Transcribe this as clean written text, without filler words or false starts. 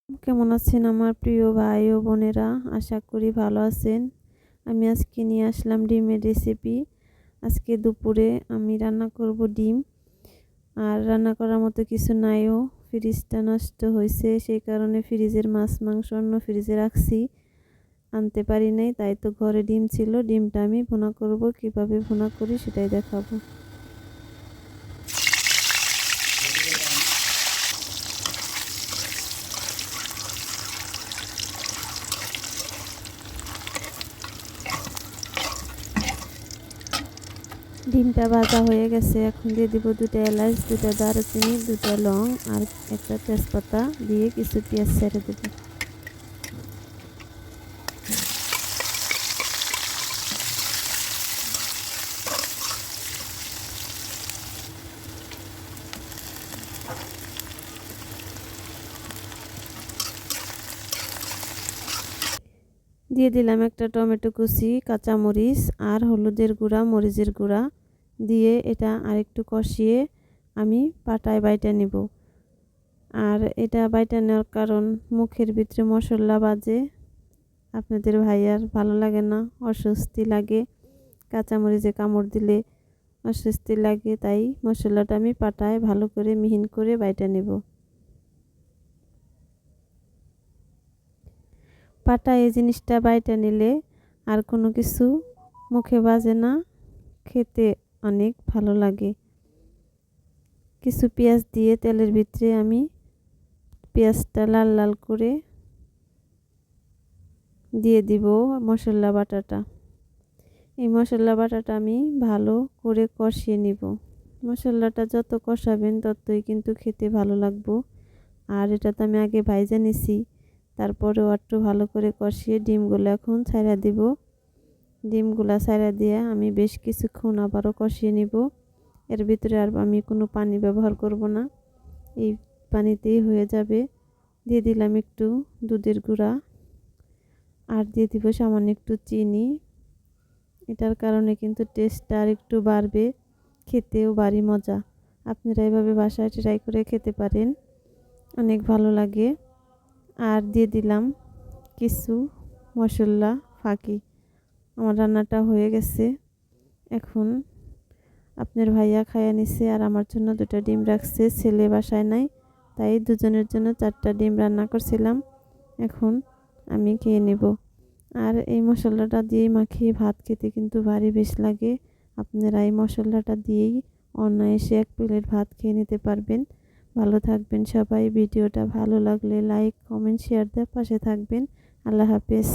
কেমন আছেন আমার প্রিয় ভাই ও বোনেরা? আশা করি ভালো আছেন। আমি আজকে নিয়ে আসলাম ডিমের রেসিপি। আজকে দুপুরে আমি রান্না করব ডিম। আর রান্না করার মতো কিছু নাইও, ফ্রিজটা নষ্ট হয়েছে, সেই কারণে ফ্রিজের মাছ মাংস অন্য ফ্রিজে রাখছি, আনতে পারি নাই। তাই তো ঘরে ডিম ছিল, ডিমটা আমি ভুনা করব। কিভাবে ভুনা করি সেটাই দেখাবো। ডিমটা ভাজা হয়ে গেছে, এখন দিয়ে দিব 2টা এলাচ, 2টা দারুচিনি, 2টা লং আর একটা তেজপাতা দিয়ে কিছু পেঁয়াজ ছেড়ে দেব। দিয়ে দিলাম একটা টমেটো কুচি, কাঁচামরিচ আর হলুদের গুঁড়া, মরিচের গুঁড়া দিয়ে এটা আরেকটু কষিয়ে আমি পাটায় বাইটা নিব। আর এটা বাইটা নেওয়ার কারণ মুখের ভিতরে মশলা বাজে, আপনাদের ভাইয়ার ভালো লাগে না, অস্বস্তি লাগে, কাঁচামরিচে কামড় দিলে অস্বস্তি লাগে, তাই মশলাটা আমি পাটায় ভালো করে মিহিন করে বাইটা নেব। পাটায় এই জিনিসটা বাইটা নিলে আর কোনো কিছু মুখে বাজে না, খেতে অনেক ভালো লাগে। কিছু পেঁয়াজ দিয়ে তেলের ভিতরে আমি পেঁয়াজটা লাল লাল করে দিয়ে দিব মশলা বাটাটা। এই মশলা বাটাটা আমি ভালো করে কষিয়ে নিব। মশলাটা যত কষাবেন ততই কিন্তু খেতে ভালো লাগবে। আর এটা তো আমি আগে ভাইজা নিছি, তারপরেও একটু ভালো করে কষিয়ে ডিমগুলো এখন ছাইড়া দিব। ডিমগুলা ছাইড়া দিয়ে আমি বেশ কিছুক্ষণ আবারও কষিয়ে নিব। এর ভিতরে আর আমি কোনো পানি ব্যবহার করব না, এই পানিতেই হয়ে যাবে। দিয়ে দিলাম একটু দুধের গুঁড়া আর দিয়ে দিব সামান্য একটু চিনি। এটার কারণে কিন্তু টেস্টটা আর একটু বাড়বে, খেতেও ভারী মজা। আপনারা এভাবে বাসায় ট্রাই করে খেতে পারেন, অনেক ভালো লাগে। আর দিয়ে দিলাম কিছু মশলা ফাঁকি। আমার রান্নাটা হয়ে গেছে। এখন আপনার ভাইয়া খাইয়া নিছে আর আমার জন্য 2টা ডিম রাখছে, ছেলে বাসায় নাই, তাই দুজনের জন্য 4টা ডিম রান্না করছিলাম। এখন আমি খেয়ে নেব। আর এই মশলাটা দিয়েই মাখিয়ে ভাত খেতে কিন্তু ভারী বেশ লাগে। আপনারা এই মশলাটা দিয়েই অনায়াসে 1 প্লেট ভাত খেয়ে নিতে পারবেন। ভালো থাকবেন সবাই। ভিডিওটা ভালো লাগলে লাইক, কমেন্ট, শেয়ার দিয়ে পাশে থাকবেন। আল্লাহ হাফেজ।